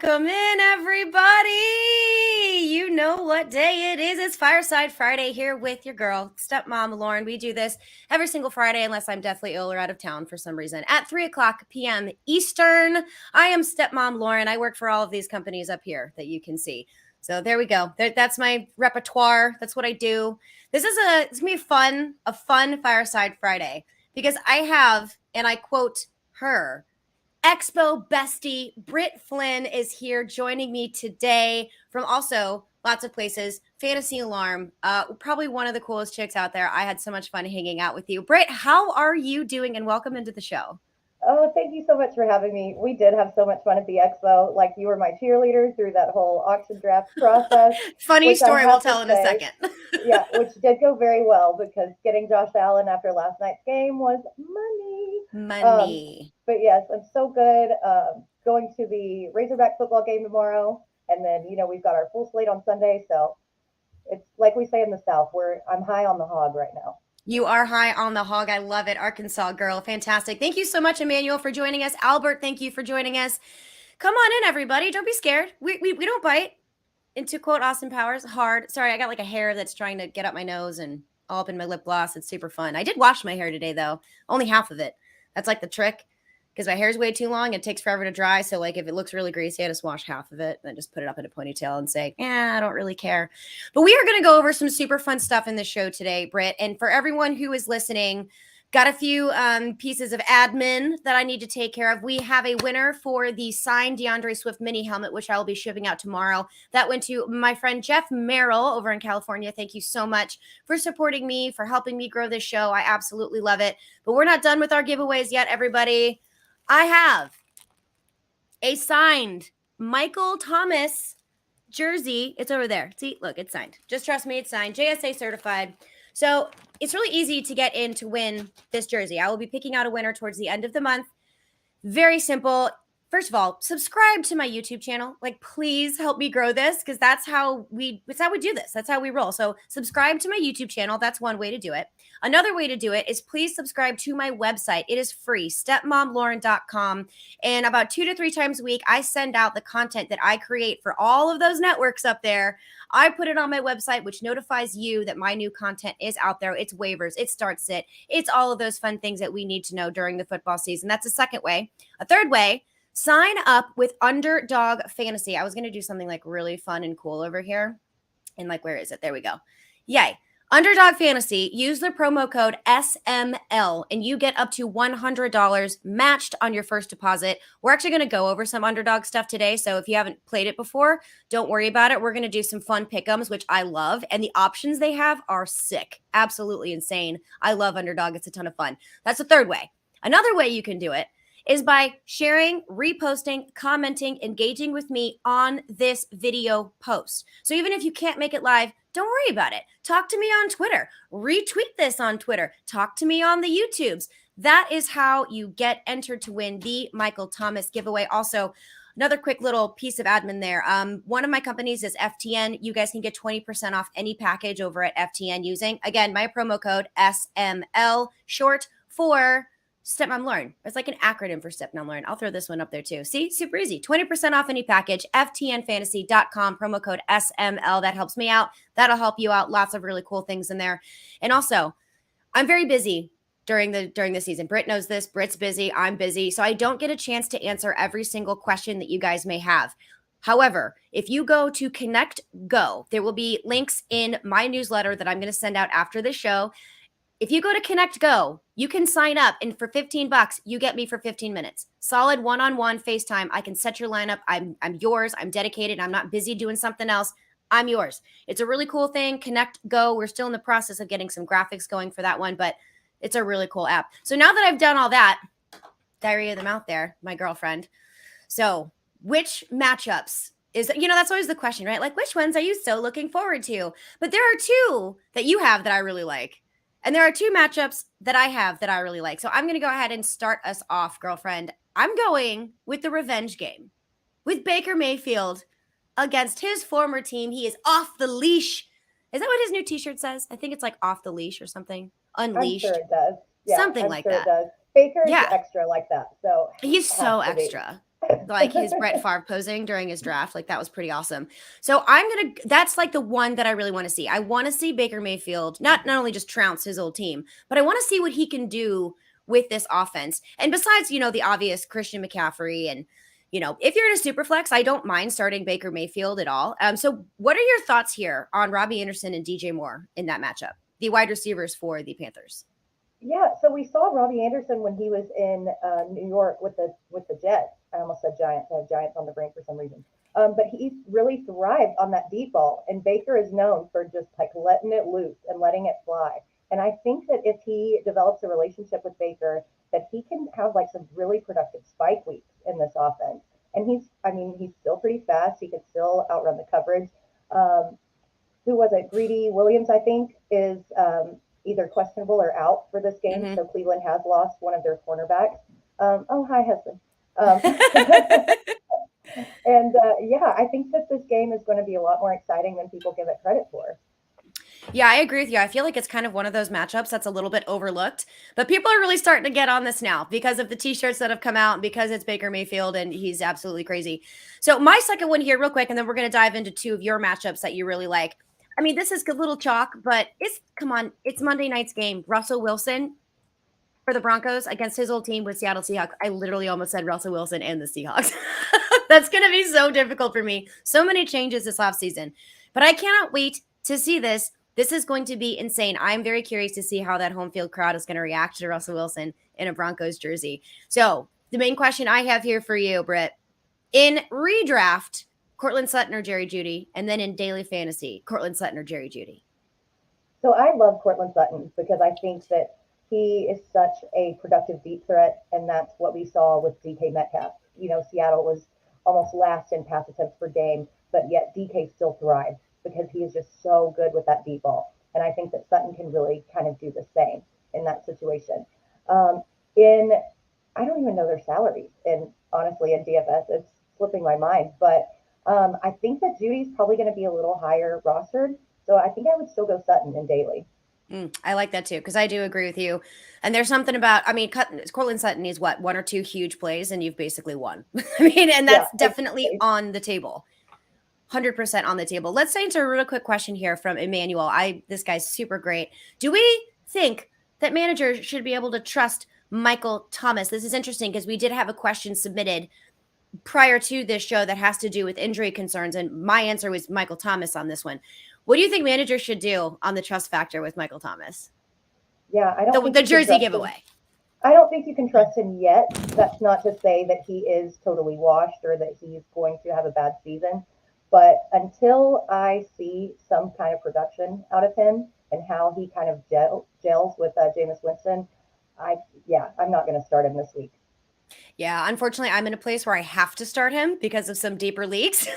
Welcome in, everybody. You know what day it is. It's Fireside Friday here with your girl, stepmom Lauren. We do this every single Friday unless I'm deathly ill or out of town for some reason at 3 o'clock p.m. Eastern. I am stepmom Lauren. I work for all of these companies up here that you can see. So there we go. That's my repertoire. That's what I do. It's gonna be a fun Fireside Friday because I have, and I quote her, Expo bestie Britt Flynn is here joining me today from also lots of places. Fantasy Alarm, probably one of the coolest chicks out there. I had so much fun hanging out with you. Britt, how are you doing? And welcome into the show. Oh, thank you so much for having me. We did have so much fun at the expo. Like, you were my cheerleader through that whole auction draft process, Funny which I story we'll have to tell in a say, second. yeah, which did go very well because getting Josh Allen after last night's game was money. Money. But yes, I'm so good. Going to the Razorback football game tomorrow, and then we've got our full slate on Sunday. So it's like we say in the South, where I'm high on the hog right now. You are high on the hog. I love it. Arkansas girl. Fantastic. Thank you so much, Emmanuel, for joining us. Albert, thank you for joining us. Come on in, everybody. Don't be scared. We don't bite. And to quote Austin Powers, hard. Sorry, I got like a hair that's trying to get up my nose and all up in my lip gloss. It's super fun. I did wash my hair today, though. Only half of it. That's like the trick because my hair is way too long. It takes forever to dry. So, like, if it looks really greasy, I just wash half of it and then just put it up in a ponytail and say, I don't really care. But we are going to go over some super fun stuff in the show today, Britt. And for everyone who is listening, got a few pieces of admin that I need to take care of. We have a winner for the signed DeAndre Swift mini helmet, which I will be shipping out tomorrow. That went to my friend Jeff Merrill over in California. Thank you so much for supporting me, for helping me grow this show. I absolutely love it. But we're not done with our giveaways yet, everybody. I have a signed Michael Thomas jersey. It's over there. See, look, it's signed. Just trust me, it's signed. JSA certified. So it's really easy to get in to win this jersey. I will be picking out a winner towards the end of the month. Very simple. First of all, subscribe to my YouTube channel. Like, please help me grow this because that's how we do this. That's how we roll. So subscribe to my YouTube channel. That's one way to do it. Another way to do it is please subscribe to my website. It is free, stepmomlauren.com. And about 2 to 3 times a week, I send out the content that I create for all of those networks up there. I put it on my website, which notifies you that my new content is out there. It's waivers, it's start sit, it's all of those fun things that we need to know during the football season. That's a second way. A third way, sign up with Underdog Fantasy. I was going to do something like really fun and cool over here. And like, where is it? There we go. Yay. Underdog Fantasy, use the promo code SML and you get up to $100 matched on your first deposit. We're actually going to go over some Underdog stuff today. So if you haven't played it before, don't worry about it. We're going to do some fun Pick Ems, which I love. And the options they have are sick. Absolutely insane. I love Underdog. It's a ton of fun. That's the third way. Another way you can do it is by sharing, reposting, commenting, engaging with me on this video post. So even if you can't make it live, don't worry about it. Talk to me on Twitter. Retweet this on Twitter. Talk to me on the YouTubes. That is how you get entered to win the Michael Thomas giveaway. Also, another quick little piece of admin there. One of my companies is FTN. You guys can get 20% off any package over at FTN using, again, my promo code SML, short for Stepmom Lauren. It's like an acronym for Stepmom Lauren. I'll throw this one up there too. See, super easy. 20% off any package. FTNfantasy.com, promo code SML. That helps me out. That'll help you out. Lots of really cool things in there. And also, I'm very busy during the season. Britt knows this. Britt's busy. I'm busy. So I don't get a chance to answer every single question that you guys may have. However, if you go to Connect Go, there will be links in my newsletter that I'm going to send out after the show. If you go to Connect Go, you can sign up, and for $15, you get me for 15 minutes. Solid one-on-one FaceTime. I can set your lineup. I'm yours. I'm dedicated. I'm not busy doing something else. I'm yours. It's a really cool thing. Connect Go. We're still in the process of getting some graphics going for that one, but it's a really cool app. So now that I've done all that, diarrhea of the mouth there, my girlfriend. So which matchups is, that's always the question, right? Like, which ones are you still looking forward to? But there are 2 that you have that I really like. And there are 2 matchups that I have that I really like. So I'm going to go ahead and start us off, girlfriend. I'm going with the revenge game with Baker Mayfield against his former team. He is off the leash. Is that what his new t-shirt says? I think it's like off the leash or something. Unleashed. I'm sure it does. Yeah, something I'm like sure that. It does. Baker is Yeah. extra like that. So He's so extra. like his Brett Favre posing during his draft. Like that was pretty awesome. So that's like the one that I really want to see. I want to see Baker Mayfield not only just trounce his old team, but I want to see what he can do with this offense. And besides, the obvious Christian McCaffrey and, if you're in a super flex, I don't mind starting Baker Mayfield at all. So what are your thoughts here on Robbie Anderson and DJ Moore in that matchup, the wide receivers for the Panthers? Yeah, so we saw Robbie Anderson when he was in New York with the Jets. I almost said Giants. I have Giants on the brain for some reason. But he really thrived on that deep ball, and Baker is known for just like letting it loose and letting it fly. And I think that if he develops a relationship with Baker, that he can have like some really productive spike weeks in this offense. And he's still pretty fast. He can still outrun the coverage. Who was it? Greedy Williams, I think, is either questionable or out for this game. Mm-hmm. So Cleveland has lost one of their cornerbacks. Oh, hi, husband. And yeah, I think that this game is going to be a lot more exciting than people give it credit for. Yeah, I agree with you. I feel like it's kind of one of those matchups that's a little bit overlooked, but people are really starting to get on this now because of the t-shirts that have come out, because it's Baker Mayfield and he's absolutely crazy. So my second one here real quick, and then we're going to dive into two of your matchups that you really like. I mean, this is a little chalk, but it's Monday night's game. Russell Wilson for the Broncos against his old team with Seattle Seahawks. I literally almost said Russell Wilson and the Seahawks. That's going to be so difficult for me. So many changes this offseason, but I cannot wait to see this. This is going to be insane. I'm very curious to see how that home field crowd is going to react to Russell Wilson in a Broncos jersey. So the main question I have here for you, Britt, in redraft, Cortland Sutton or Jerry Jeudy, and then in daily fantasy, Cortland Sutton or Jerry Jeudy. So I love Cortland Sutton because I think that he is such a productive deep threat, and that's what we saw with DK Metcalf. Seattle was almost last in pass attempts per game, but yet DK still thrived because he is just so good with that deep ball. And I think that Sutton can really kind of do the same in that situation. I don't even know their salaries, and honestly, in DFS, it's slipping my mind. But I think that Judy's probably going to be a little higher rostered, so I think I would still go Sutton in daily. I like that too, because I do agree with you. And there's something about, Cortland Sutton is what, one or two huge plays, and you've basically won. And that's definitely exactly on the table. 100% on the table. Let's answer a real quick question here from Emmanuel. This guy's super great. Do we think that managers should be able to trust Michael Thomas? This is interesting because we did have a question submitted prior to this show that has to do with injury concerns, and my answer was Michael Thomas on this one. What do you think managers should do on the trust factor with Michael Thomas? Yeah, I don't think the jersey giveaway. I don't think you can trust him yet. That's not to say that he is totally washed or that he's going to have a bad season. But until I see some kind of production out of him and how he kind of gels with Jameis Winston, I'm not going to start him this week. Yeah, unfortunately, I'm in a place where I have to start him because of some deeper leagues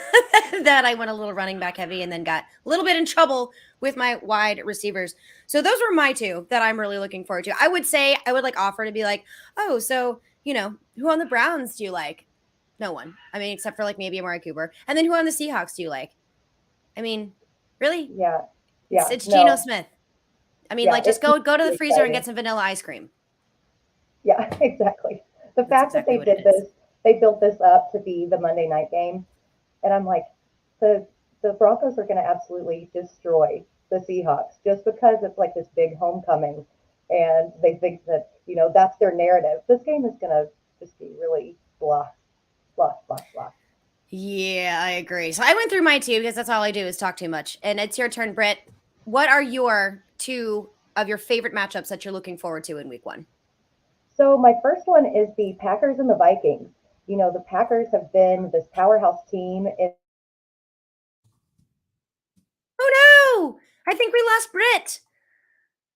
that I went a little running back heavy and then got a little bit in trouble with my wide receivers. So those were my two that I'm really looking forward to. I would offer to be like, oh, so, who on the Browns do you like? No one. I mean, except for like maybe Amari Cooper. And then who on the Seahawks do you like? I mean, really? Yeah. It's Geno Smith. I mean, just go to the freezer and get some vanilla ice cream. Yeah, exactly. The fact that they did this, they built this up to be the Monday night game. And I'm like, the Broncos are going to absolutely destroy the Seahawks just because it's like this big homecoming. And they think that, that's their narrative. This game is going to just be really blah. Yeah, I agree. So I went through my two because that's all I do is talk too much. And it's your turn, Britt. What are your two of your favorite matchups that you're looking forward to in week one? So my first one is the Packers and the Vikings. The Packers have been this powerhouse team. Oh no! I think we lost Britt.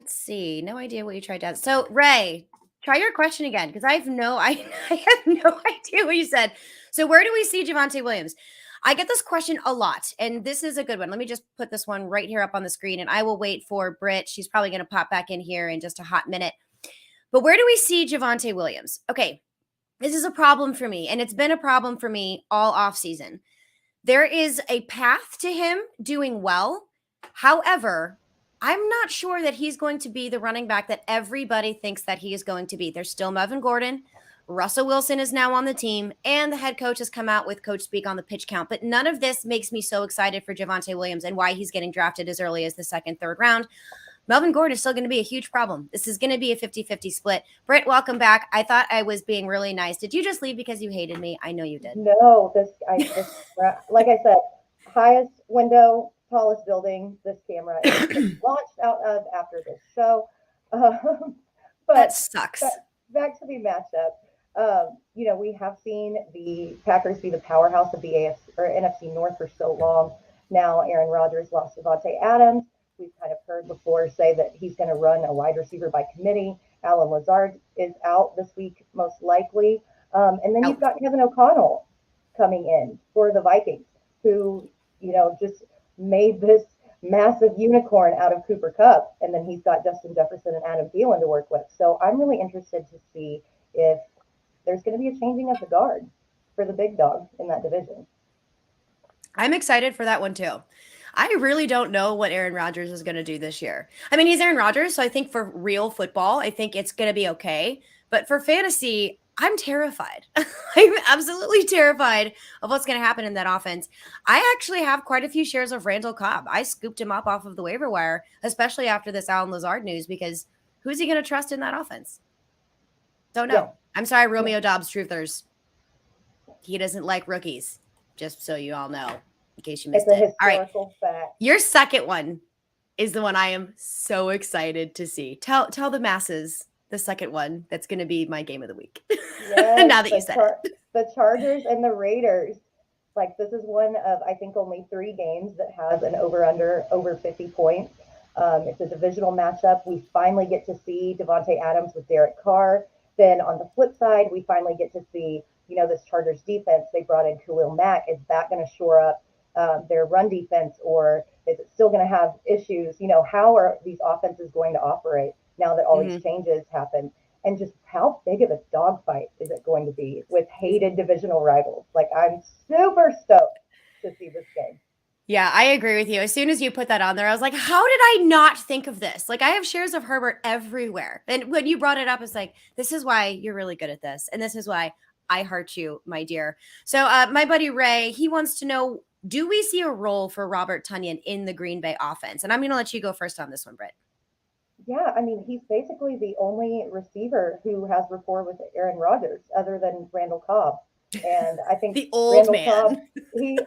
Let's see. No idea what you tried to ask. So Ray, try your question again because I have no idea what you said. So where do we see Javonte Williams? I get this question a lot, and this is a good one. Let me just put this one right here up on the screen, and I will wait for Britt. She's probably going to pop back in here in just a hot minute. But where do we see Javonte Williams? Okay, this is a problem for me, and it's been a problem for me all offseason. There is a path to him doing well. However, I'm not sure that he's going to be the running back that everybody thinks that he is going to be. There's still Melvin Gordon. Russell Wilson is now on the team, and the head coach has come out with coach speak on the pitch count. But none of this makes me so excited for Javonte Williams and why he's getting drafted as early as the second, third round. Melvin Gordon is still going to be a huge problem. This is going to be a 50-50 split. Britt, welcome back. I thought I was being really nice. Did you just leave because you hated me? I know you did. No, like I said, highest window, tallest building. This camera is launched out of after this show. But that sucks. Back to the matchup. We have seen the Packers be the powerhouse of the AFC or NFC North for so long. Now Aaron Rodgers lost Davante Adams. We've kind of heard before say that he's going to run a wide receiver by committee. Alan Lazard is out this week, most likely. And then you've got Kevin O'Connell coming in for the Vikings, who, just made this massive unicorn out of Cooper Kupp. And then he's got Justin Jefferson and Adam Thielen to work with. So I'm really interested to see if there's going to be a changing of the guard for the big dog in that division. I'm excited for that one too. I really don't know what Aaron Rodgers is going to do this year. I mean, he's Aaron Rodgers, so I think for real football, I think it's going to be okay. But for fantasy, I'm terrified. I'm absolutely terrified of what's going to happen in that offense. I actually have quite a few shares of Randall Cobb. I scooped him up off of the waiver wire, especially after this Alan Lazard news, because who's he going to trust in that offense? Don't know. Yeah. I'm sorry, Romeo Dobbs truthers. He doesn't like rookies, just so you all know. In case you missed it. All right. Fact. Your second one is the one I am so excited to see. Tell the masses the second one that's going to be my game of the week. Yes, now that you said it. The Chargers and the Raiders. Like, this is one of, I think, only 3 games that has an over 50 points. It's a divisional matchup. We finally get to see Davante Adams with Derek Carr. Then on the flip side, we finally get to see, this Chargers defense. They brought in Khalil Mack. Is that going to shore up their run defense, or is it still going to have issues? How are these offenses going to operate now that all these changes happen? And just how big of a dogfight is it going to be with hated divisional rivals? Like, I'm super stoked to see this game. Yeah, I agree with you. As soon as you put that on there, I was like, how did I not think of this? Like, I have shares of Herbert everywhere. And when you brought it up, it's like, this is why you're really good at this. And this is why I heart you, my dear. So my buddy Ray, he wants to know, do we see a role for Robert Tonyan in the Green Bay offense? And I'm going to let you go first on this one, Britt. Yeah, I mean, he's basically the only receiver who has rapport with Aaron Rodgers other than Randall Cobb. And I think the old Randall man. Cobb, he's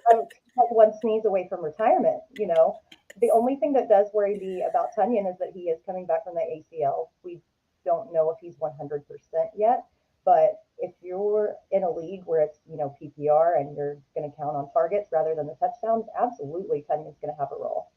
like one sneeze away from retirement, The only thing that does worry me about Tonyan is that he is coming back from the ACL. We don't know if he's 100% yet. But if you're in a league where it's, PPR and you're going to count on targets rather than the touchdowns, absolutely Tonyan's going to have a role.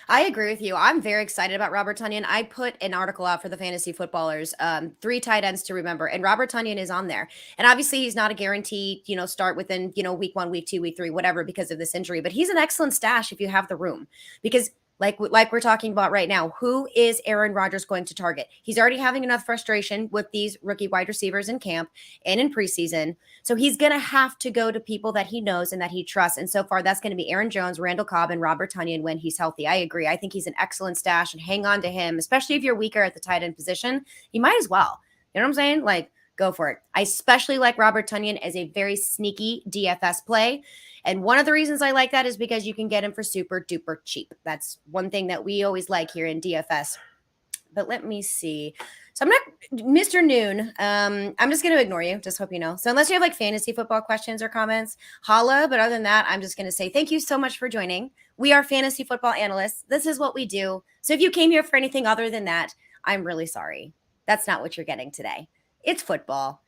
I agree with you. I'm very excited about Robert Tonyan. I put an article out for the fantasy footballers, 3 tight ends to remember, and Robert Tonyan is on there. And obviously he's not a guaranteed, start within, week 1, week 2, week 3, whatever, because of this injury, but he's an excellent stash if you have the room, because like we're talking about right now, who is Aaron Rodgers going to target? He's already having enough frustration with these rookie wide receivers in camp and in preseason. So he's going to have to go to people that he knows and that he trusts. And so far, that's going to be Aaron Jones, Randall Cobb, and Robert Tonyan when he's healthy. I agree. I think he's an excellent stash, and hang on to him, especially if you're weaker at the tight end position. You might as well. You know what I'm saying? Like, go for it. I especially like Robert Tonyan as a very sneaky DFS play. And one of the reasons I like that is because you can get him for super duper cheap. That's one thing that we always like here in DFS. But let me see. So I'm not Mr. Noon. I'm just going to ignore you. Just hope you know. So unless you have like fantasy football questions or comments, holla. But other than that, I'm just going to say thank you so much for joining. We are fantasy football analysts. This is what we do. So if you came here for anything other than that, I'm really sorry. That's not what you're getting today. It's football.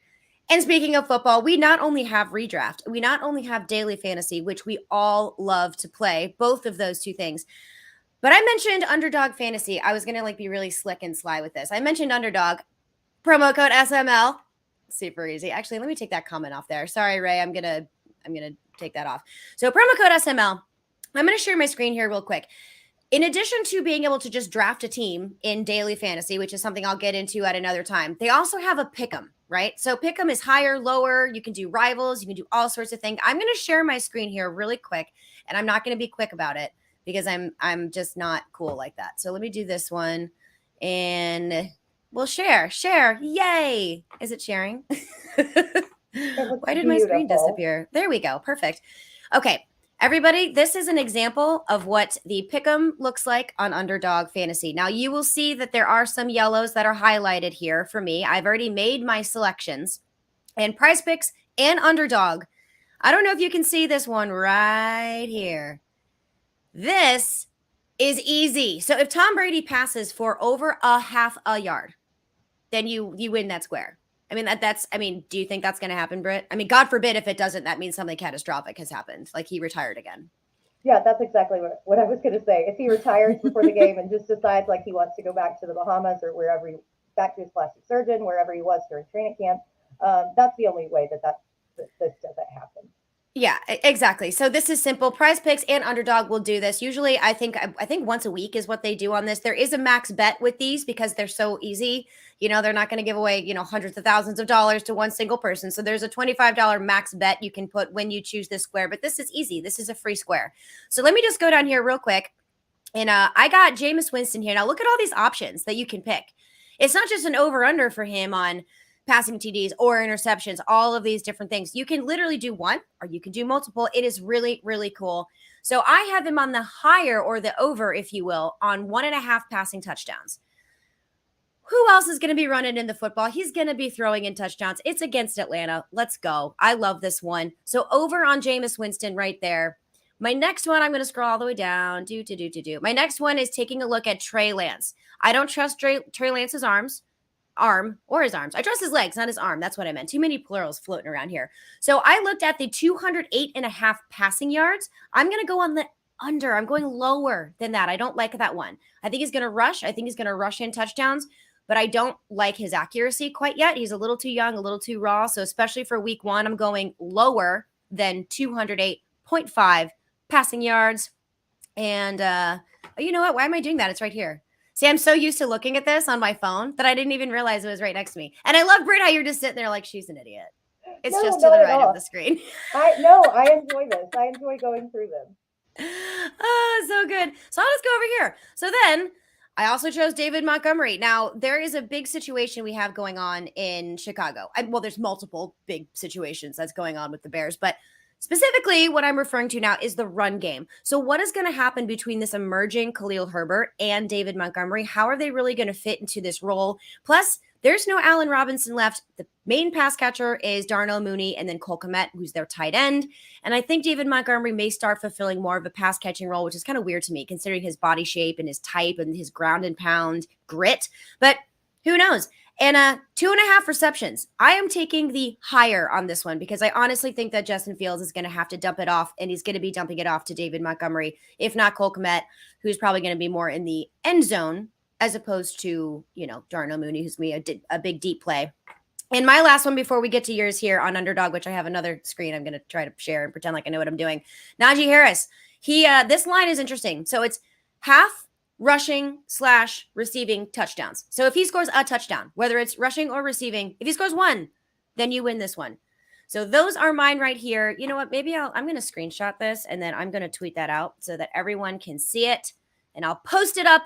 And speaking of football, we not only have redraft, we not only have daily fantasy, which we all love to play, both of those 2 things. But I mentioned Underdog Fantasy. I was going to be really slick and sly with this. I mentioned Underdog, promo code SML. Super easy. Actually, let me take that comment off there. Sorry, Ray. I'm going to take that off. So promo code SML. I'm going to share my screen here real quick. In addition to being able to just draft a team in daily fantasy, which is something I'll get into at another time, they also have a Pick 'em, right? So Pick 'em is higher, lower. You can do rivals. You can do all sorts of things. I'm going to share my screen here really quick, and I'm not going to be quick about it because I'm just not cool like that. So let me do this one, and we'll share. Yay! Is it sharing? It looks Why did my screen beautiful. disappear? There we go. Perfect. Okay. Everybody, this is an example of what the Pick'em looks like on Underdog Fantasy. Now, you will see that there are some yellows that are highlighted here for me. I've already made my selections. And Prize Picks and Underdog. I don't know if you can see this one right here. This is easy. So if Tom Brady passes for over a half a yard, then you win that square. I mean, do you think that's going to happen, Britt? I mean, God forbid if it doesn't, that means something catastrophic has happened. Like he retired again. Yeah, that's exactly what I was going to say. If he retires before the game and just decides like he wants to go back to the Bahamas or wherever, back to his plastic surgeon, wherever he was during training camp, that's the only way that this doesn't happen. Yeah, exactly. So this is simple. Prize Picks and Underdog will do this. Usually, I think once a week is what they do on this. There is a max bet with these because they're so easy. You know, they're not going to give away, hundreds of thousands of dollars to one single person. So there's a $25 max bet you can put when you choose this square. But this is easy. This is a free square. So let me just go down here real quick. And I got Jameis Winston here. Now look at all these options that you can pick. It's not just an over-under for him on passing TDs or interceptions, all of these different things. You can literally do one or you can do multiple. It is really, really cool. So I have him on the higher or the over, if you will, on 1.5 passing touchdowns. Who else is going to be running in the football? He's going to be throwing in touchdowns. It's against Atlanta. Let's go. I love this one. So over on Jameis Winston right there. My next one, I'm going to scroll all the way down. My next one is taking a look at Trey Lance. I don't trust Trey Lance's arm or his arms. I trust his legs, not his arm. That's what I meant. Too many plurals floating around here. So I looked at the 208.5 passing yards. I'm going to go on the under. I'm going lower than that. I don't like that one. I think he's going to rush. I think he's going to rush in touchdowns, but I don't like his accuracy quite yet. He's a little too young, a little too raw. So especially for week 1, I'm going lower than 208.5 passing yards. And you know what? Why am I doing that? It's right here. See, I'm so used to looking at this on my phone that I didn't even realize it was right next to me. And I love, Britt, how you're just sitting there like she's an idiot. It's just to the right of the screen. I enjoy this. I enjoy going through them. Oh, so good. So I'll just go over here. So then I also chose David Montgomery. Now, there is a big situation we have going on in Chicago. Well, there's multiple big situations that's going on with the Bears, but specifically, what I'm referring to now is the run game. So what is going to happen between this emerging Khalil Herbert and David Montgomery? How are they really going to fit into this role? Plus, there's no Allen Robinson left. The main pass catcher is Darnell Mooney and then Cole Kmet, who's their tight end. And I think David Montgomery may start fulfilling more of a pass catching role, which is kind of weird to me considering his body shape and his type and his ground and pound grit. But who knows? And 2.5 receptions. I am taking the higher on this one because I honestly think that Justin Fields is going to have to dump it off, and he's going to be dumping it off to David Montgomery, if not Cole Kmet, who's probably going to be more in the end zone as opposed to, Darnell Mooney, who's going to be a big deep play. And my last one before we get to yours here on Underdog, which I have another screen I'm going to try to share and pretend like I know what I'm doing. Najee Harris. This line is interesting. So it's half rushing / receiving touchdowns. So if he scores a touchdown, whether it's rushing or receiving, if he scores one, then you win this one. So those are mine right here. You know what? Maybe I'm going to screenshot this and then I'm going to tweet that out so that everyone can see it. And I'll post it up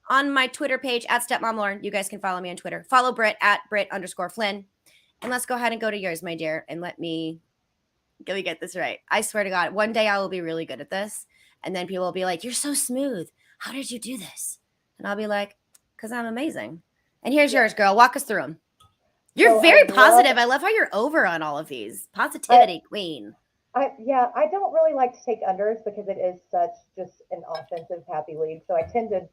on my Twitter page at StepMomLauren. You guys can follow me on Twitter. Follow Britt at Britt_Flynn. And let's go ahead and go to yours, my dear. And let me get this right. I swear to God, one day I will be really good at this. And then people will be like, you're so smooth. How did you do this? And I'll be like, because I'm amazing. And here's yours, girl. Walk us through them. You're very positive. I love how you're over on all of these. Positivity queen. I don't really like to take unders because it is such just an offensive happy league. So I tend to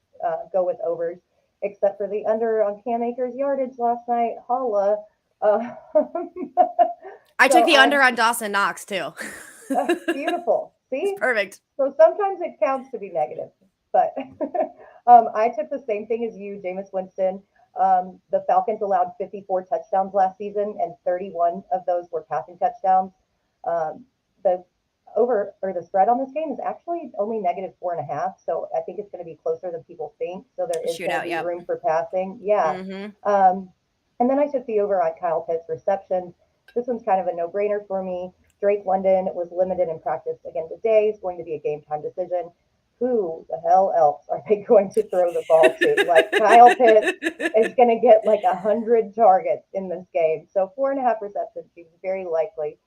go with overs, except for the under on Cam Akers' yardage last night. Holla. I took the under on Dawson Knox too. Beautiful. See? It's perfect. So sometimes it counts to be negative. But I took the same thing as you, Jameis Winston. The Falcons allowed 54 touchdowns last season, and 31 of those were passing touchdowns. The spread on this game is actually only -4.5, so I think it's going to be closer than people think. So there is going to be room for passing. Yeah. Mm-hmm. And then I took the over on Kyle Pitts receptions. This one's kind of a no-brainer for me. Drake London was limited in practice again today. It's going to be a game time decision. who the hell else are they going to throw the ball to? Like Kyle Pitts is going to get like 100 targets in this game. So 4.5 receptions seems very likely.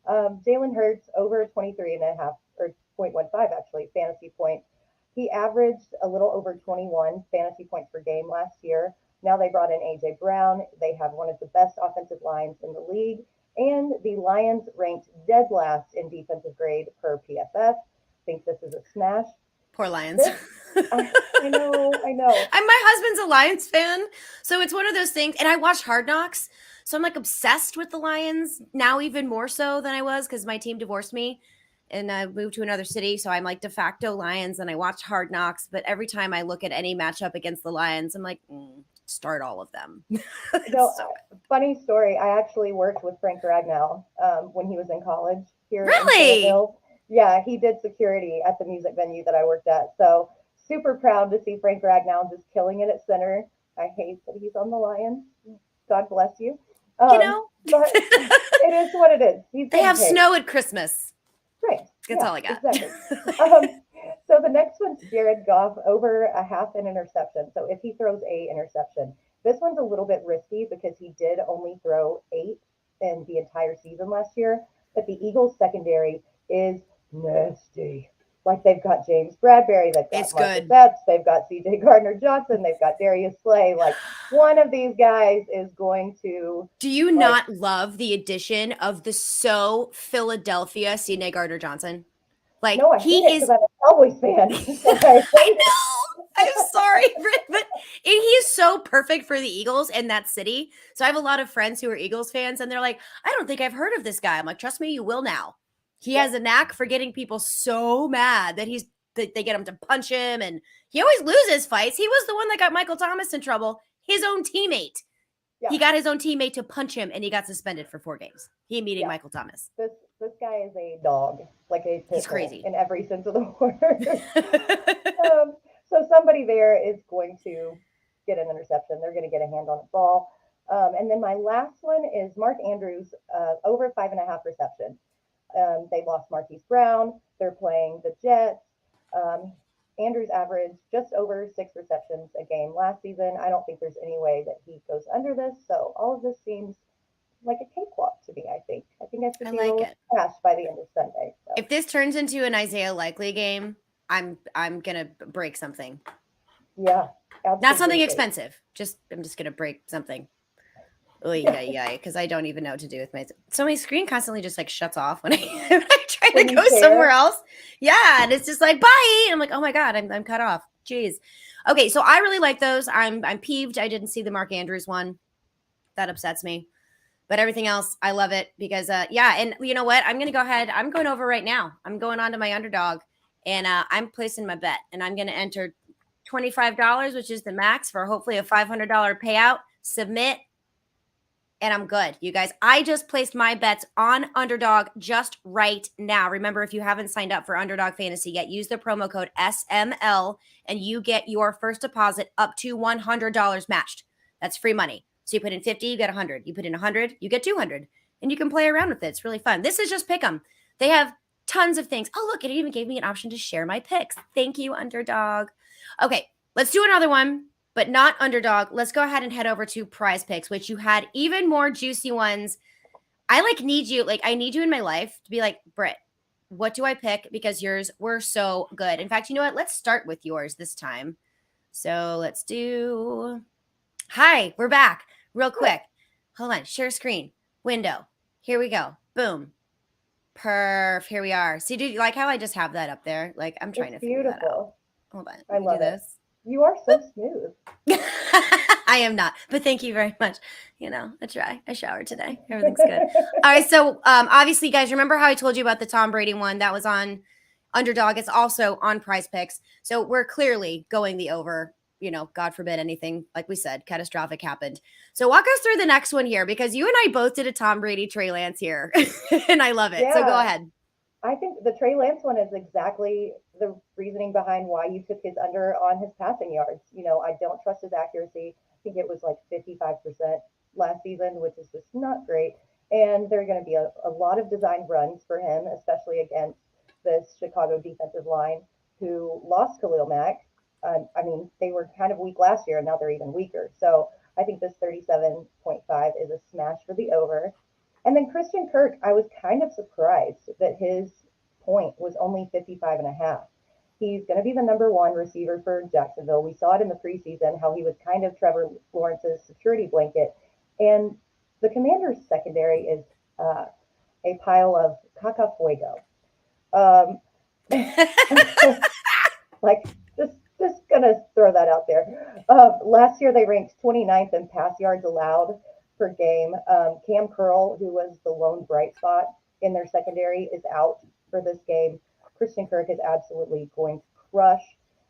Jalen Hurts over 23.5 or 0.15 actually fantasy points. He averaged a little over 21 fantasy points per game last year. Now they brought in AJ Brown. They have one of the best offensive lines in the league. And the Lions ranked dead last in defensive grade per PFF. Think this is a smash. Poor Lions. I know. And my husband's a Lions fan, so it's one of those things. And I watch Hard Knocks, so I'm like obsessed with the Lions now, even more so than I was because my team divorced me and I moved to another city. So I'm like de facto Lions, and I watch Hard Knocks. But every time I look at any matchup against the Lions, I'm like, start all of them. Funny story. I actually worked with Frank Ragnow when he was in college here. Really? Yeah, he did security at the music venue that I worked at. So super proud to see Frank Ragnow just killing it at center. I hate that he's on the Lions. God bless you. But it is what it is. They have snow at Christmas. Right. That's all I got. Exactly. So the next one's Jared Goff over a half an interception. So if he throws a interception, this one's a little bit risky because he did only throw 8 in the entire season last year. But the Eagles secondary is nasty. Like they've got James Bradbury, they've got Marcus Epps, they've got CJ Gardner-Johnson, they've got Darius Slay. Like one of these guys is going to. Do you not love the addition of the Philadelphia CJ Gardner-Johnson? Like no, he is. I'm a Cowboys fan. I know. I'm sorry, but he is so perfect for the Eagles in that city. So I have a lot of friends who are Eagles fans, and they're like, I don't think I've heard of this guy. I'm like, trust me, you will now. He has a knack for getting people so mad that they get him to punch him, and he always loses fights. He was the one that got Michael Thomas in trouble, his own teammate. Yeah. He got his own teammate to punch him, and he got suspended for 4 games. He meeting Michael Thomas. This guy is a dog, like he's crazy in every sense of the word. So somebody there is going to get an interception. They're going to get a hand on the ball. And then my last one is Mark Andrews over 5.5 receptions. They lost Marquise Brown. They're playing the Jets. Andrews averaged just over 6 receptions a game last season. I don't think there's any way that he goes under this. So all of this seems like a cakewalk to me, I think. I should be able to cash by the end of Sunday. So. If this turns into an Isaiah Likely game, I'm gonna break something. Yeah. Absolutely. Not something expensive. I'm just gonna break something. Because I don't even know what to do with so my screen constantly just like shuts off when I try to go somewhere else. Yeah, and it's just like bye. I'm like, oh my god, I'm cut off. Jeez. Okay, so I really like those. I'm peeved I didn't see the Mark Andrews one. That upsets me. But everything else, I love it because and you know what? I'm gonna go ahead. I'm going over right now. I'm going on to my Underdog, and I'm placing my bet, and I'm gonna enter $25, which is the max for hopefully a $500 payout. Submit. And I'm good, you guys. I just placed my bets on Underdog just right now. Remember, if you haven't signed up for Underdog Fantasy yet, use the promo code SML and you get your first deposit up to $100 matched. That's free money. So you put in 50, you get 100. You put in 100, you get 200. And you can play around with it. It's really fun. This is just Pick 'em. They have tons of things. Oh, look, it even gave me an option to share my picks. Thank you, Underdog. Okay, let's do another one. But not Underdog. Let's go ahead and head over to Prize Picks, which you had even more juicy ones. I need you in my life to be like, Britt, what do I pick? Because yours were so good. In fact, you know what? Let's start with yours this time. So let's do. Hi, we're back. Real quick. Hold on. Share screen. Window. Here we go. Boom. Perf. Here we are. See, do you like how I just have that up there? Like, I'm trying to figure that out. Hold on. I love this. You are so smooth. I am not, but thank you very much. I try. I showered today. Everything's good. All right. So obviously, guys, remember how I told you about the Tom Brady one that was on Underdog? It's also on Prize Picks. So we're clearly going the over. God forbid anything, like we said, catastrophic happened. So walk us through the next one here, because you and I both did a Tom Brady Trey Lance here, and I love it. Yeah. So go ahead. I think the Trey Lance one is exactly the reasoning behind why you took his under on his passing yards. I don't trust his accuracy. I think it was like 55% last season, which is just not great. And there are going to be a lot of design runs for him, especially against this Chicago defensive line. who lost Khalil Mack. I mean, they were kind of weak last year, and now they're even weaker. So I think this 37.5 is a smash for the over. And then Christian Kirk, I was kind of surprised that his point was only 55 and a half. He's going to be the number one receiver for Jacksonville. We saw it in the preseason how he was kind of Trevor Lawrence's security blanket. And the Commanders' secondary is a pile of caca fuego. Um, like, just gonna throw that out there. Last year they ranked 29th in pass yards allowed per game. Cam Curl, who was the lone bright spot in their secondary, is out for this game. Christian Kirk is absolutely going to crush.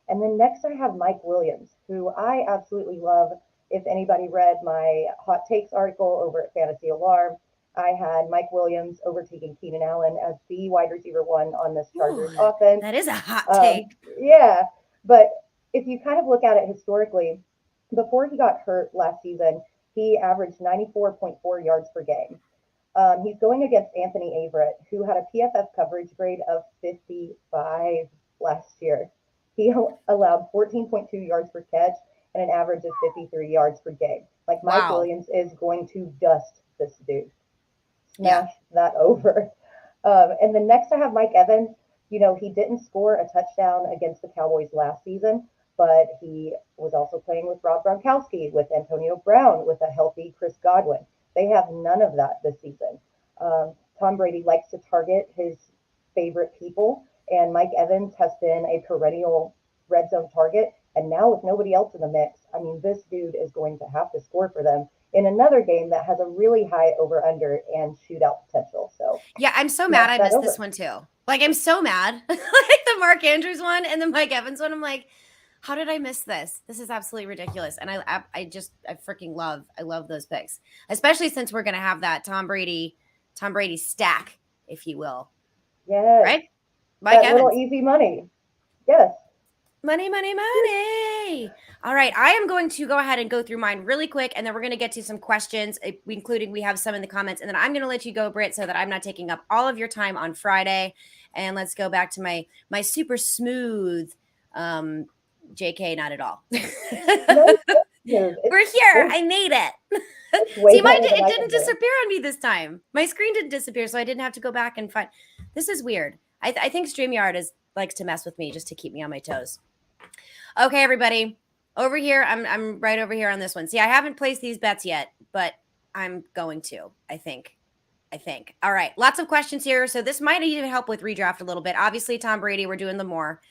And then next I have Mike Williams, who I absolutely love. If anybody read my hot takes article over at Fantasy Alarm, I had Mike Williams overtaking Keenan Allen as the wide receiver one on this Chargers offense. That is a hot take. Yeah, but if you kind of look at it historically, before he got hurt last season, he averaged 94.4 yards per game. He's going against Anthony Averett, who had a PFF coverage grade of 55 last year. He allowed 14.2 yards per catch and an average of 53 yards per game. Like Mike Williams is going to dust this dude. Smash that over. And then next I have Mike Evans. You know, he didn't score a touchdown against the Cowboys last season, but he was also playing with Rob Gronkowski, with Antonio Brown, with a healthy Chris Godwin. They have none of that this season. Tom Brady likes to target his favorite people, and Mike Evans has been a perennial red zone target. And now with nobody else in the mix, I mean, this dude is going to have to score for them in another game that has a really high over-under and shootout potential. So yeah, I'm so mad I missed this one too. Like, I'm so mad. Like the Mark Andrews one and the Mike Evans one. I'm like, how did I miss this? This is absolutely ridiculous. And I freaking love those picks, especially since we're gonna have that Tom Brady stack, if you will. Yes. Right? Mike that Evans. Little easy money. Yes. Money. All right. I am going to go ahead and go through mine really quick, and then we're going to get to some questions, including we have some in the comments. And then I'm going to let you go, Britt, so that I'm not taking up all of your time on Friday. And let's go back to my super smooth JK, not at all. No, we're here. I made it. See, it didn't disappear on me this time. My screen didn't disappear, so I didn't have to go back and find. This is weird. I think StreamYard likes to mess with me just to keep me on my toes. Okay, everybody. Over here, I'm right over here on this one. See, I haven't placed these bets yet, but I'm going to, I think. All right, lots of questions here. So this might even help with redraft a little bit. Obviously, Tom Brady, we're doing the more.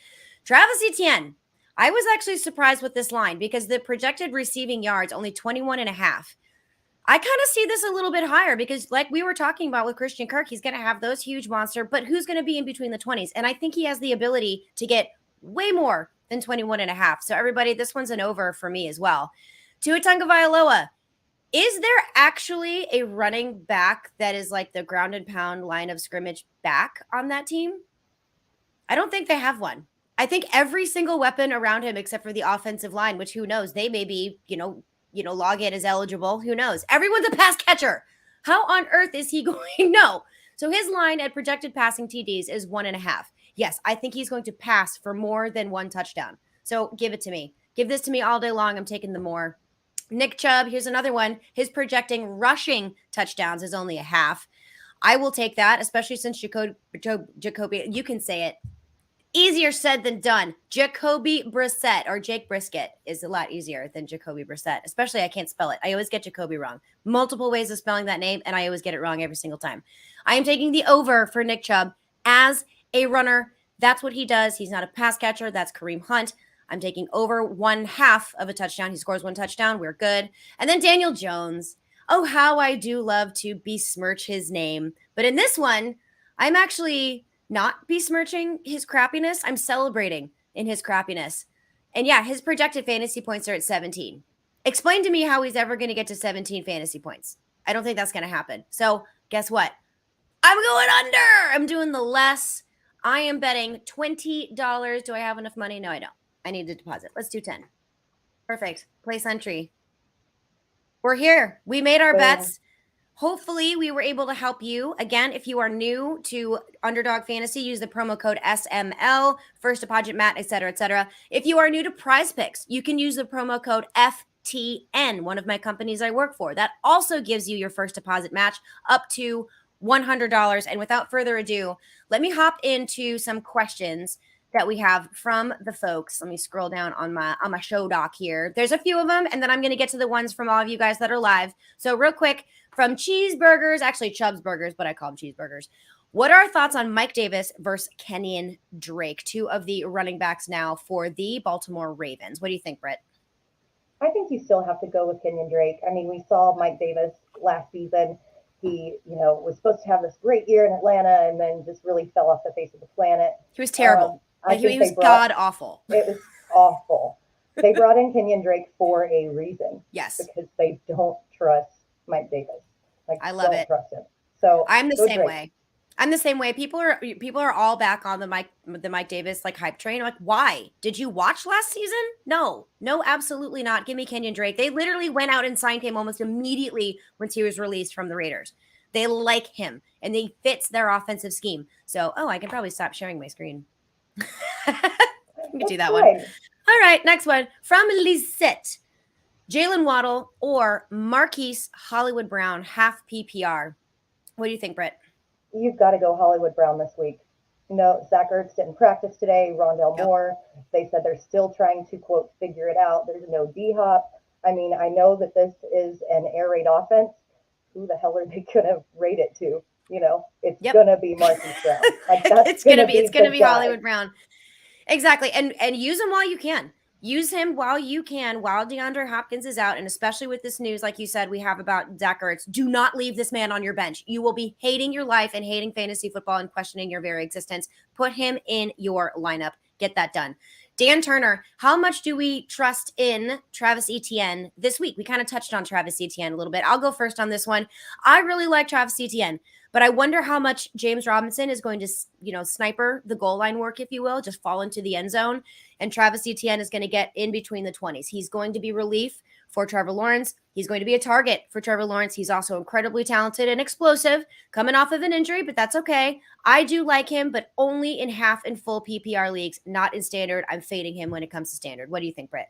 Travis Etienne. I was actually surprised with this line because the projected receiving yards, only 21 and a half. I kind of see this a little bit higher because like we were talking about with Christian Kirk, he's going to have those huge monster, but who's going to be in between the 20s? And I think he has the ability to get way more than 21 and a half. So everybody, this one's an over for me as well. Tua Tagovailoa. Is there actually a running back that is like the ground and pound line of scrimmage back on that team? I don't think they have one. I think every single weapon around him, except for the offensive line, which who knows, they may be, login is eligible. Who knows? Everyone's a pass catcher. How on earth is he going? No. So his line at projected passing TDs is 1.5. Yes, I think he's going to pass for more than one touchdown. So give it to me. Give this to me all day long. I'm taking the more. Nick Chubb, here's another one. His projecting rushing touchdowns is only 0.5. I will take that, especially since Jacoby, you can say it. Easier said than done. Jacoby Brissett or Jake Brisket is a lot easier than Jacoby Brissett. Especially I can't spell it. I always get Jacoby wrong. Multiple ways of spelling that name, and I always get it wrong every single time. I am taking the over for Nick Chubb as a runner. That's what he does. He's not a pass catcher. That's Kareem Hunt. I'm taking over 1/2 of a touchdown. He scores one touchdown. We're good. And then Daniel Jones. Oh, how I do love to besmirch his name. But in this one, I'm actually not besmirching his crappiness. I'm celebrating in his crappiness. And yeah, his projected fantasy points are at 17. Explain to me how he's ever going to get to 17 fantasy points. I don't think that's going to happen. So guess what? I'm going under. I'm doing the less. I am betting $20. Do I have enough money? No, I don't. I need to deposit. Let's do 10. Perfect. Place entry. We're here. We made our bets. Hopefully, we were able to help you. Again, if you are new to Underdog Fantasy, use the promo code SML, first deposit mat, etc., etc. If you are new to Prize Picks, you can use the promo code FTN, one of my companies I work for. That also gives you your first deposit match up to $100. And without further ado, let me hop into some questions that we have from the folks. Let me scroll down on my show doc here. There's a few of them, and then I'm going to get to the ones from all of you guys that are live. So real quick, from Cheeseburgers, actually Chubb's Burgers, but I call them Cheeseburgers. What are our thoughts on Mike Davis versus Kenyon Drake, two of the running backs now for the Baltimore Ravens? What do you think, Britt? I think you still have to go with Kenyon Drake. I mean, we saw Mike Davis last season. He, was supposed to have this great year in Atlanta and then just really fell off the face of the planet. He was terrible. He was god-awful. It was awful. They brought in Kenyon Drake for a reason. Yes. Because they don't trust Mike Davis. I love it. Trust him. So I'm the same way. I'm the same way. People are all back on the Mike Davis like hype train. I'm like, why? Did you watch last season? No, absolutely not. Give me Kenyon Drake. They literally went out and signed him almost immediately once he was released from the Raiders. They like him and he fits their offensive scheme. So, I can probably stop sharing my screen. I can do that one. All right, next one from Lisette. Jalen Waddle or Marquise Hollywood Brown, half PPR. What do you think, Britt? You've got to go Hollywood Brown this week. Zach Ertz didn't practice today. Rondell Moore, they said they're still trying to, quote, figure it out. There's no D-Hop. I mean, I know that this is an air raid offense. Who the hell are they going to rate it to? It's going to be Marquise Brown. It's going to be Hollywood Brown. Exactly. And use him while you can. Use him while you can, while DeAndre Hopkins is out. And especially with this news, like you said, we have about Zach Ertz. Do not leave this man on your bench. You will be hating your life and hating fantasy football and questioning your very existence. Put him in your lineup. Get that done. Dan Turner, how much do we trust in Travis Etienne this week? We kind of touched on Travis Etienne a little bit. I'll go first on this one. I really like Travis Etienne, but I wonder how much James Robinson is going to, sniper the goal line work, if you will, just fall into the end zone. And Travis Etienne is going to get in between the 20s. He's going to be relief for Trevor Lawrence. He's going to be a target for Trevor Lawrence. He's also incredibly talented and explosive, coming off of an injury, but that's okay. I do like him, but only in half and full PPR leagues, not in standard. I'm fading him when it comes to standard. What do you think, Britt?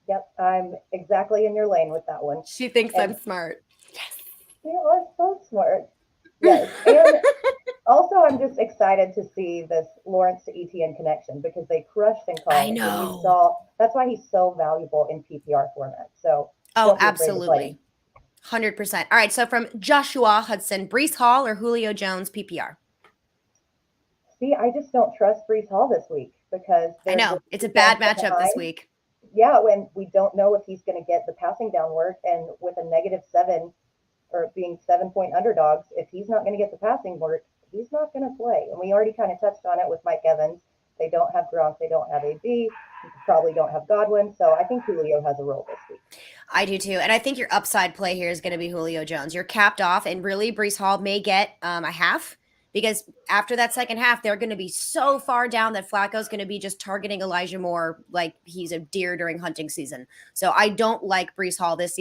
Yep, I'm exactly in your lane with that one. She thinks I'm smart. Yes. You are so smart. Yes. And also, I'm just excited to see this Lawrence to Etienne connection because they crushed in college. I know. That's why he's so valuable in PPR format. So, absolutely. 100%. All right. So from Joshua Hudson, Breece Hall or Julio Jones PPR? See, I just don't trust Breece Hall this week because I know it's a bad matchup this week. Yeah, when we don't know if he's going to get the passing down work, and with a -7 or being 7-point underdogs, if he's not going to get the passing work, he's not going to play. And we already kind of touched on it with Mike Evans. They don't have Gronk. They don't have AB. Probably don't have Godwin. So I think Julio has a role this week. I do too. And I think your upside play here is going to be Julio Jones. You're capped off, and really Breece Hall may get a half because after that second half, they're going to be so far down that Flacco's going to be just targeting Elijah Moore like he's a deer during hunting season. So I don't like Breece Hall this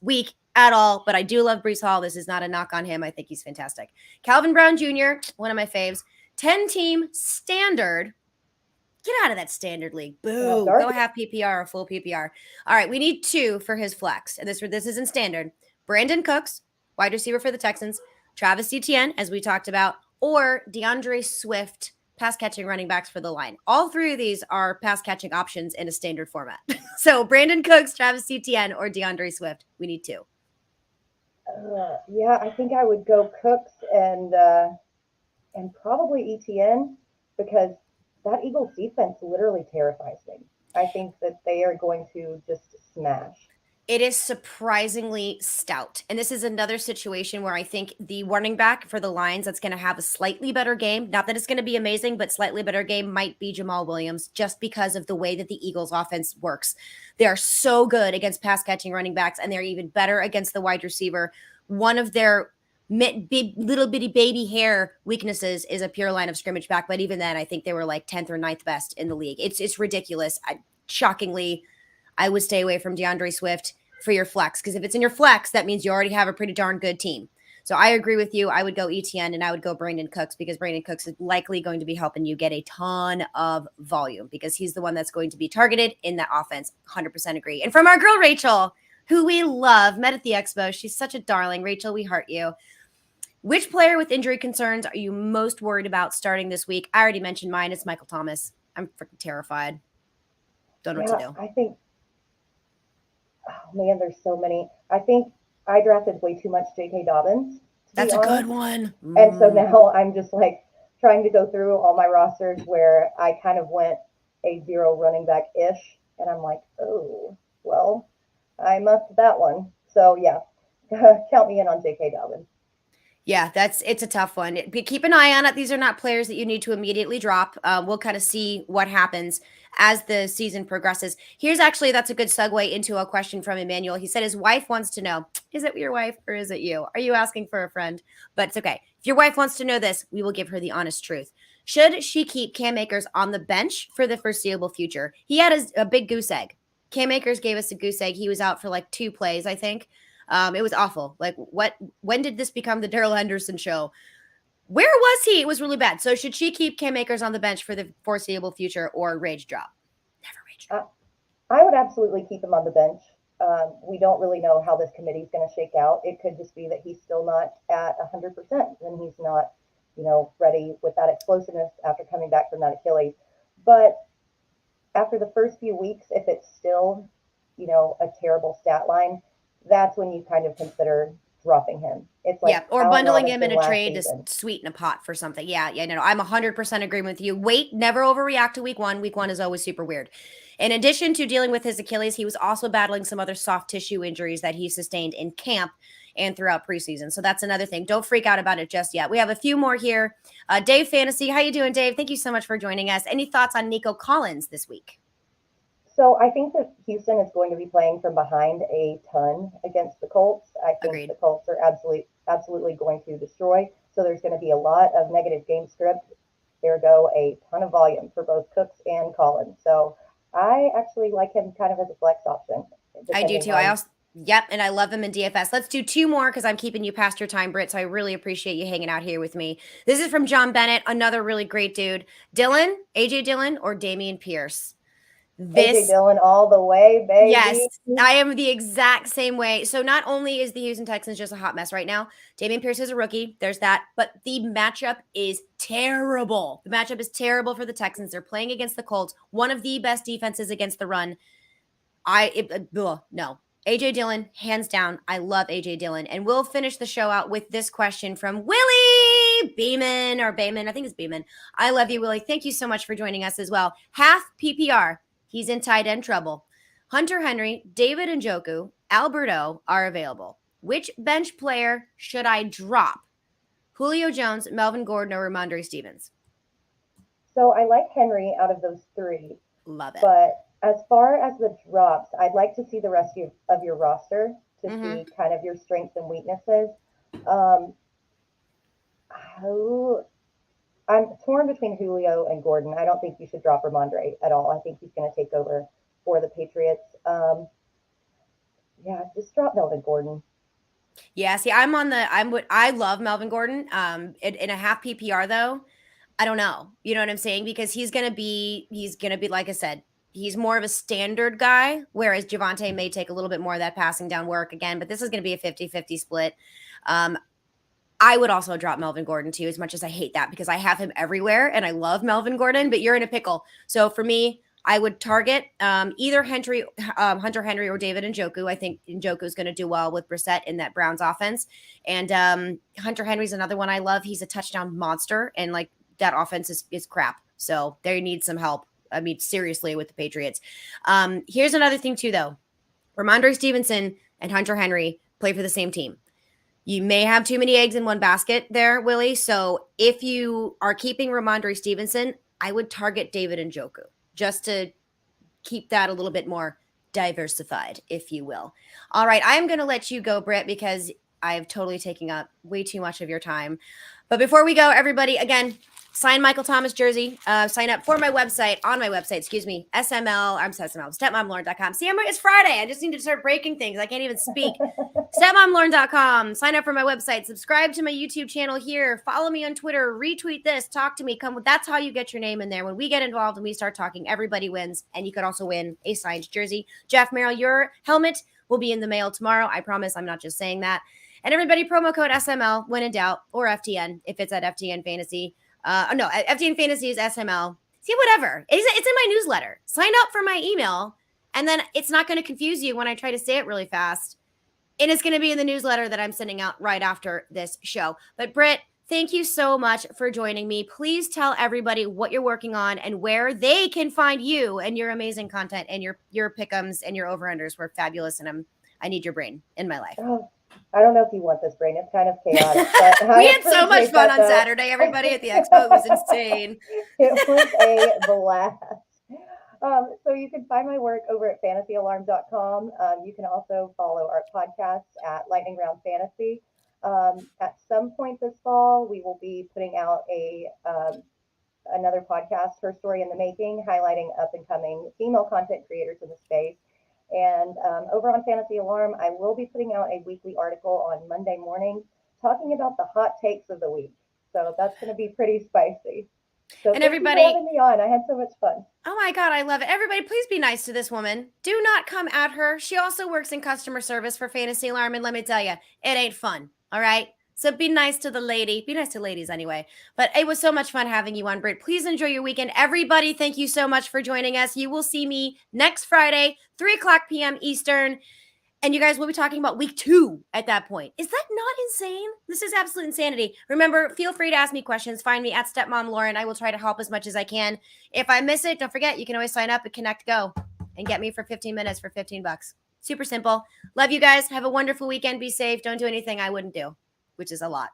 week at all, but I do love Breece Hall. This is not a knock on him. I think he's fantastic. Calvin Brown Jr., one of my faves. 10-team standard. Get out of that standard league. Boo. Go half PPR or full PPR. All right, we need 2 for his flex. And this isn't standard. Brandon Cooks, wide receiver for the Texans. Travis Etienne, as we talked about. Or DeAndre Swift, pass-catching running backs for the line. All 3 of these are pass-catching options in a standard format. So Brandon Cooks, Travis Etienne, or DeAndre Swift. We need 2. Yeah, I think I would go Cooks and probably Etienne because that Eagles defense literally terrifies me. I think that they are going to just smash. It is surprisingly stout. And this is another situation where I think the running back for the Lions that's going to have a slightly better game, not that it's going to be amazing, but slightly better game might be Jamal Williams just because of the way that the Eagles offense works. They are so good against pass catching running backs, and they're even better against the wide receiver. One of their little bitty baby hair weaknesses is a pure line of scrimmage back. But even then, I think they were like 10th or 9th best in the league. It's ridiculous. Shockingly, I would stay away from DeAndre Swift. your flex, because if it's in your flex, that means you already have a pretty darn good team. So I agree with you. I would go ETN and I would go Brandon Cooks, because Brandon Cooks is likely going to be helping you get a ton of volume, because he's the one that's going to be targeted in that offense. 100% agree. And from our girl, Rachel, who we love, met at the expo. She's such a darling. Rachel, we heart you. Which player with injury concerns are you most worried about starting this week? I already mentioned mine. It's Michael Thomas. I'm freaking terrified. Don't know what to do. I think, oh man, there's so many. I think I drafted way too much J.K. Dobbins. That's a good one. And so now I'm just like trying to go through all my rosters where I kind of went a zero running back ish. And I'm like, oh, well, I muffed that one. So yeah, count me in on J.K. Dobbins. Yeah, it's a tough one. Keep an eye on it. These are not players that you need to immediately drop. We'll kind of see what happens as the season progresses. That's a good segue into a question from Emmanuel. He said his wife wants to know, is it your wife or is it you? Are you asking for a friend? But it's okay. If your wife wants to know this, we will give her the honest truth. Should she keep Cam Akers on the bench for the foreseeable future? He had a big goose egg. Cam Akers gave us a goose egg. He was out for like 2 plays, I think. It was awful. Like, when did this become the Darrell Henderson show? Where was he? It was really bad. So should she keep Cam Akers on the bench for the foreseeable future or rage drop? Never rage drop. I would absolutely keep him on the bench. We don't really know how this committee is going to shake out. It could just be that he's still not at 100% and he's not, ready with that explosiveness after coming back from that Achilles. But after the first few weeks, if it's still, a terrible stat line, that's when you kind of consider dropping him. It's like, or bundling him in a trade to sweeten a pot for something. Yeah, no, I'm 100% agreeing with you. Wait, never overreact to week one. Week one is always super weird. In addition to dealing with his Achilles, he was also battling some other soft tissue injuries that he sustained in camp and throughout preseason. So that's another thing. Don't freak out about it just yet. We have a few more here. Dave Fantasy, how you doing, Dave? Thank you so much for joining us. Any thoughts on Nico Collins this week? So I think that Houston is going to be playing from behind a ton against the Colts. I think Agreed. The Colts are absolutely going to destroy. So there's going to be a lot of negative game script. Ergo, a ton of volume for both Cooks and Collins. So I actually like him kind of as a flex option. I do too. And I love him in DFS. Let's do 2 more because I'm keeping you past your time, Britt. So I really appreciate you hanging out here with me. This is from John Bennett, another really great dude. Dylan, AJ Dillon, or Dameon Pierce? AJ Dillon all the way, baby. Yes, I am the exact same way. So not only is the Houston Texans just a hot mess right now, Dameon Pierce is a rookie. There's that. But the matchup is terrible. The matchup is terrible for the Texans. They're playing against the Colts, one of the best defenses against the run. No. AJ Dillon, hands down. I love AJ Dillon. And we'll finish the show out with this question from Willie Beeman, or Bayman. I think it's Beeman. I love you, Willie. Thank you so much for joining us as well. Half PPR. He's in tight end trouble. Hunter Henry, David Njoku, Alberto are available. Which bench player should I drop? Julio Jones, Melvin Gordon, or Ramondre Stevens? So I like Henry out of those 3. Love it. But as far as the drops, I'd like to see the rest of your roster to see kind of your strengths and weaknesses. I'm torn between Julio and Gordon. I don't think you should drop Ramondre at all. I think he's going to take over for the Patriots. Just drop Melvin Gordon. Yeah, see, I love Melvin Gordon. In a half PPR though, I don't know. You know what I'm saying? Because he's gonna be, like I said, he's more of a standard guy, whereas Javonte may take a little bit more of that passing down work again, but this is gonna be a 50-50 split. I would also drop Melvin Gordon too, as much as I hate that, because I have him everywhere and I love Melvin Gordon, but you're in a pickle. So for me, I would target either Hunter Henry or David Njoku. I think Njoku is going to do well with Brissett in that Browns offense. And Hunter Henry's another one I love. He's a touchdown monster, and like that offense is crap. So they need some help. I mean, seriously, with the Patriots. Here's another thing too, though. Ramondre Stevenson and Hunter Henry play for the same team. You may have too many eggs in one basket there, Willie. So if you are keeping Ramondre Stevenson, I would target David Njoku, just to keep that a little bit more diversified, if you will. All right, I am going to let you go, Britt, because I've totally taken up way too much of your time. But before we go, everybody, again, sign Michael Thomas jersey. Sign up for my website, on my website, SML, stepmomlauren.com. See, it's Friday. I just need to start breaking things. I can't even speak. stepmomlauren.com. Sign up for my website. Subscribe to my YouTube channel here. Follow me on Twitter. Retweet this. Talk to me. That's how you get your name in there. When we get involved and we start talking, everybody wins. And you could also win a signed jersey. Jeff Merrill, your helmet will be in the mail tomorrow. I promise. I'm not just saying that. And everybody, promo code SML when in doubt, or FTN if it's at FTN Fantasy. No, FTN Fantasy is SML. See, whatever. It's in my newsletter. Sign up for my email, and then it's not going to confuse you when I try to say it really fast. And it's going to be in the newsletter that I'm sending out right after this show. But Britt, thank you so much for joining me. Please tell everybody what you're working on and where they can find you and your amazing content and your Pick Ems and your over-unders were fabulous. And I need your brain in my life. Oh, I don't know if you want this, brain. It's kind of chaotic. But we had so much fun on Saturday. Everybody at the expo was insane. It was a blast. So you can find my work over at fantasyalarm.com. You can also follow our podcast at Lightning Round Fantasy. At some point this fall, we will be putting out another podcast, Her Story in the Making, highlighting up-and-coming female content creators in the space. And over on Fantasy Alarm, I will be putting out a weekly article on Monday morning talking about the hot takes of the week. So that's going to be pretty spicy. So and everybody, thank you for having me on. I had so much fun. Oh my God, I love it. Everybody, please be nice to this woman. Do not come at her. She also works in customer service for Fantasy Alarm. And let me tell you, it ain't fun. All right. So be nice to the lady. Be nice to ladies anyway. But it was so much fun having you on, Britt. Please enjoy your weekend. Everybody, thank you so much for joining us. You will see me next Friday, 3:00 p.m. Eastern. And you guys will be talking about week 2 at that point. Is that not insane? This is absolute insanity. Remember, feel free to ask me questions. Find me at Stepmom Lauren. I will try to help as much as I can. If I miss it, don't forget, you can always sign up at Connect Go and get me for 15 minutes for $15. Super simple. Love you guys. Have a wonderful weekend. Be safe. Don't do anything I wouldn't do, which is a lot.